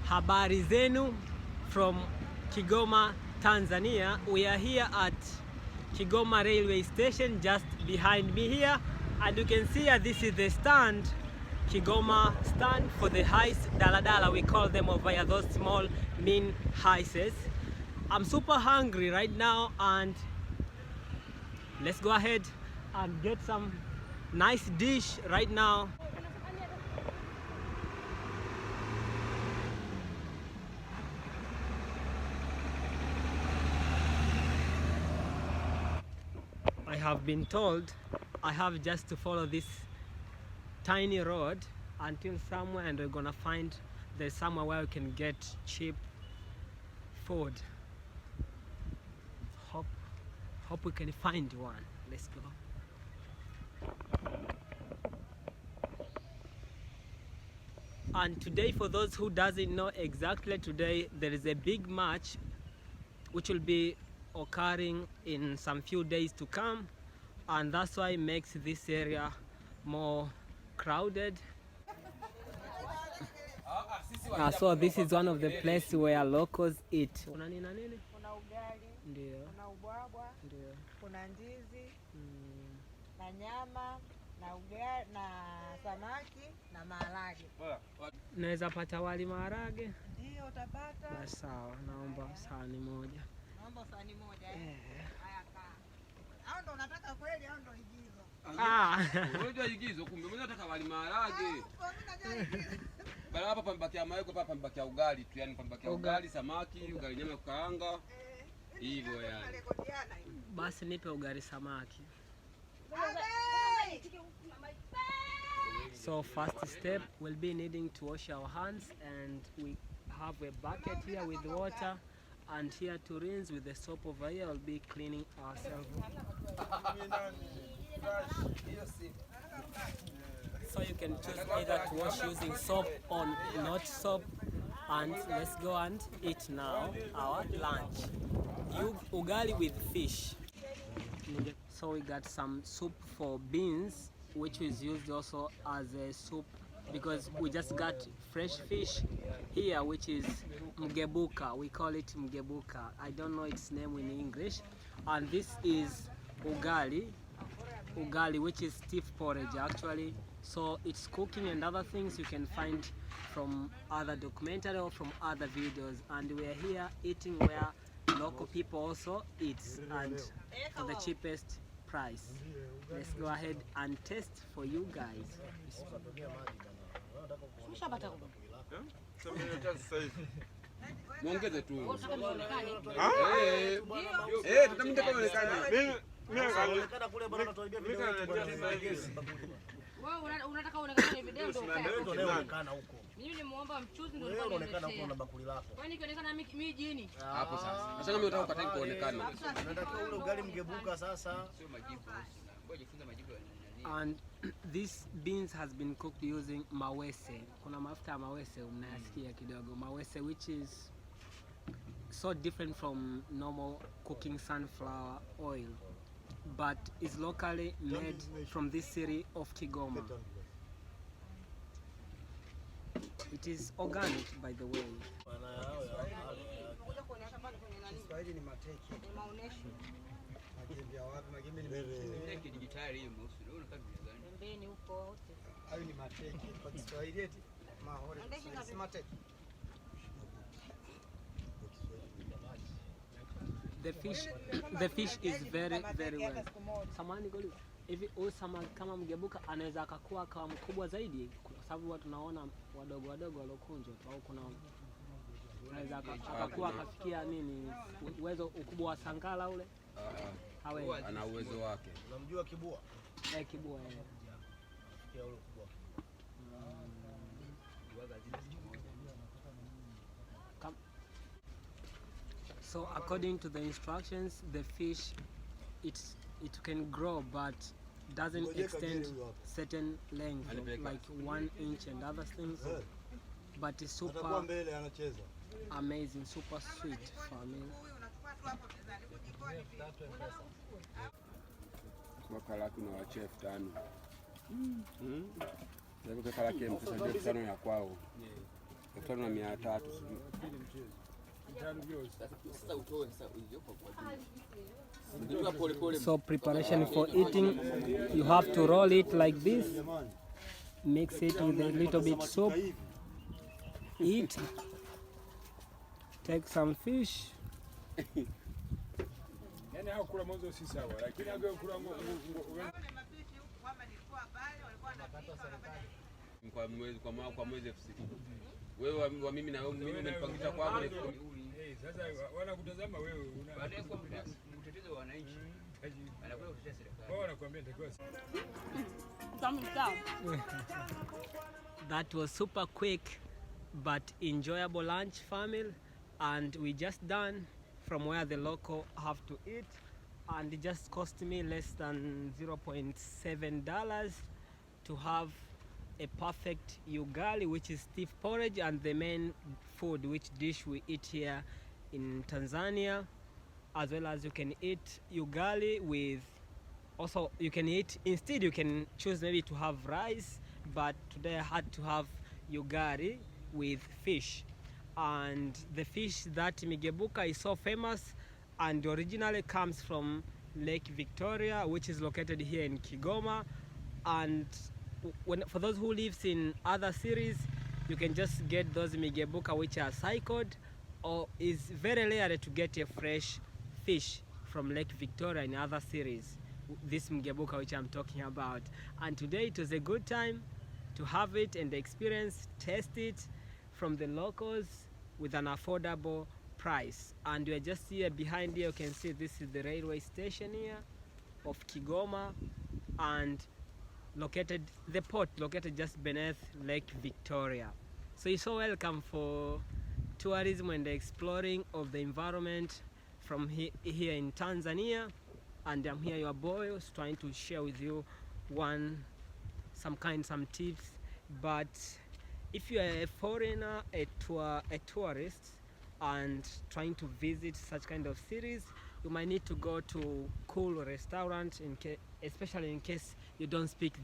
Habari zenu from Kigoma, Tanzania. We are here at Kigoma railway station, just behind me here, and you can see this is the stand, Kigoma stand for the highest daladala. We call them over here, those small mean highses. I'm super hungry right now, and let's go ahead and get some nice dish right now. I have been told I have just to follow this tiny road until somewhere, and we're gonna find there's somewhere where we can get cheap food. Hope we can find one. Let's go. And today, for those who doesn't know exactly, today there is a big match which will be occurring in some few days to come, and that's why it makes this area more crowded. So this is one of the places where locals eat. Kuna nini na nini? Kuna ugali, ndio. Kuna ubwabwa, ndio. Kuna ndizi, na nyama, na ugali, na samaki, na maharage. Naweza pata wali maharage? Ndio utapata. Na sawa, naomba sahani moja. Naomba sahani moja eh. Haya kaa. Hao ndo unataka kweli au ndo igizo? Unajua igizo kumbe mimi nataka wali maharage. Bala hapa pambakia maiko, hapa pambakia ugali tu, yani pambakia ugali, samaki, ugali nyama kukaanga. Hivyo yani. Basi nipe ugali samaki. So first step, we'll be needing to wash our hands, and we have a bucket here with water, and here to rinse with the soap over here. We'll be cleaning ourselves. So you can choose either to wash using soap or not soap. And let's go and eat now our lunch. Ugali with fish. So we got some soup for beans, which is used also as a soup because we just got fresh fish here, which is mgebuka. We call it mgebuka. I don't know its name in English. And this is ugali, which is stiff porridge actually. So it's cooking and other things you can find from other documentary or from other videos. And we're here eating where local people also eat, and for the cheapest price. Let's go ahead and taste for you guys. Unataka uonekane video ndio unaonekana huko. Mimi nimuomba mchuzi ndio unaonekana huko na bakuli lako. Kwani ikionekana mimi jini? Hapo sasa. Sasa mimi nataka ukataka kuonekana. Nataka ule ugali mgebuka sasa. Sio majibu. Ngoja jifunze majibu ya nini. And this beans has been cooked using mawese. Kuna mafuta ya mawese mnayasikia kidogo. Mawese, which is so different from normal cooking sunflower oil, but is locally made from this city of Kigoma. It is organic, by the way. The fish is very well. Samani goli. Hivi huyu samaki kama mgebuka anaweza akakuwa akawa mkubwa zaidi, kwa sababu watu tunaona wadogo walokunjwa, au kuna anaweza akakuwa akafikia nini uwezo ukubwa wa sangala ule? Hawe ana uwezo wake. Unamjua kibua? Kibua Fikia ule ukubwa. So according to the instructions, the fish it can grow but doesn't extend certain length, like 1 inch and other things, but it's super amazing, super sweet for me. Kwa kalaki na chef tano. Ndio kalaki mkusaidia tano ya kwao. 5,300 sijui. So preparation for eating, you have to roll it like this, mix it with a little bit soup, eat, take some fish. Kwa mwezi 6,000. Wewe wa mimi na mimi nimenipangisha kwako ni sasa wanakutazama wewe baadaye kwa mtetezi wa wananchi. Anakuwa kutetea serikali. Wanakuambia nitakuwa That was super quick but enjoyable lunch, family, and we just done from where the local have to eat, and it just cost me less than $0.7 to have a perfect ugali, which is stiff porridge, and the main food, which dish we eat here in Tanzania, as well as you can eat ugali with, also you can eat, instead you can choose maybe to have rice, but today I had to have ugali with fish. And the fish that Migebuka is so famous and originally comes from Lake Victoria, which is located here in Kigoma. And for those who lives in other series, you can just get those Migebuka which are cycled, or is very rare to get a fresh fish from Lake Victoria in other series, this Migebuka which I'm talking about. And today it was a good time to have it and experience, taste it from the locals with an affordable price. And we're just here behind here, you can see this is the railway station here of Kigoma, and located, the port located just beneath Lake Victoria. So you're so welcome for tourism and exploring of the environment from here in Tanzania. And I'm here, your boy, trying to share with you some tips. But if you are a foreigner, a tourist, and trying to visit such kind of cities, you might need to go to cool restaurant, especially in case you don't speak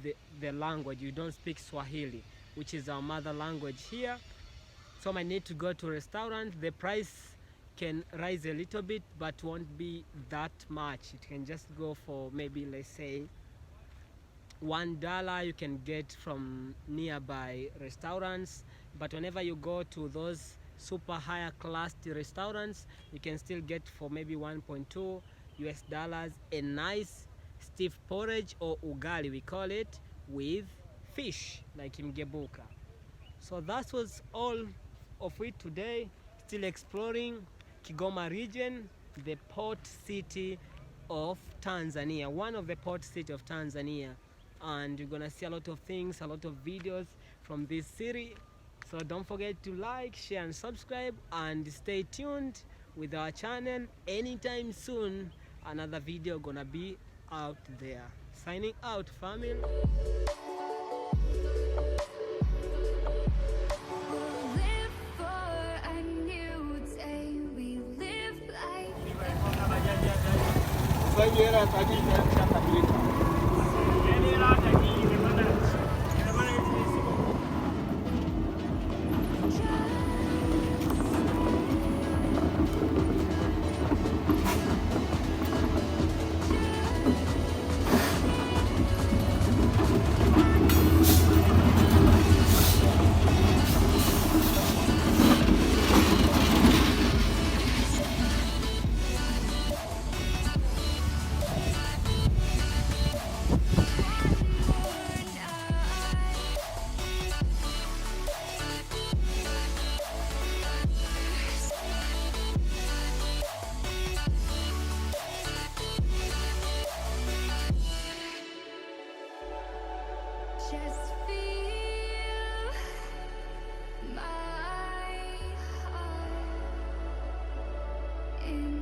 the language, you don't speak Swahili, which is our mother language here. So I might need to go to a restaurant. The price can rise a little bit, but won't be that much. It can just go for maybe, let's say, $1 you can get from nearby restaurants. But whenever you go to those super higher class restaurants, you can still get for maybe $1.2 a nice stiff porridge, or ugali we call it, with fish like Mgebuka. So that was all of it today. Still exploring Kigoma region, the port city of Tanzania, one of the port city of Tanzania. And you're gonna see a lot of things, a lot of videos from this city. So don't forget to like, share and subscribe, and stay tuned with our channel. Anytime soon another video gonna be out there. Signing out, family. Just feel my heart in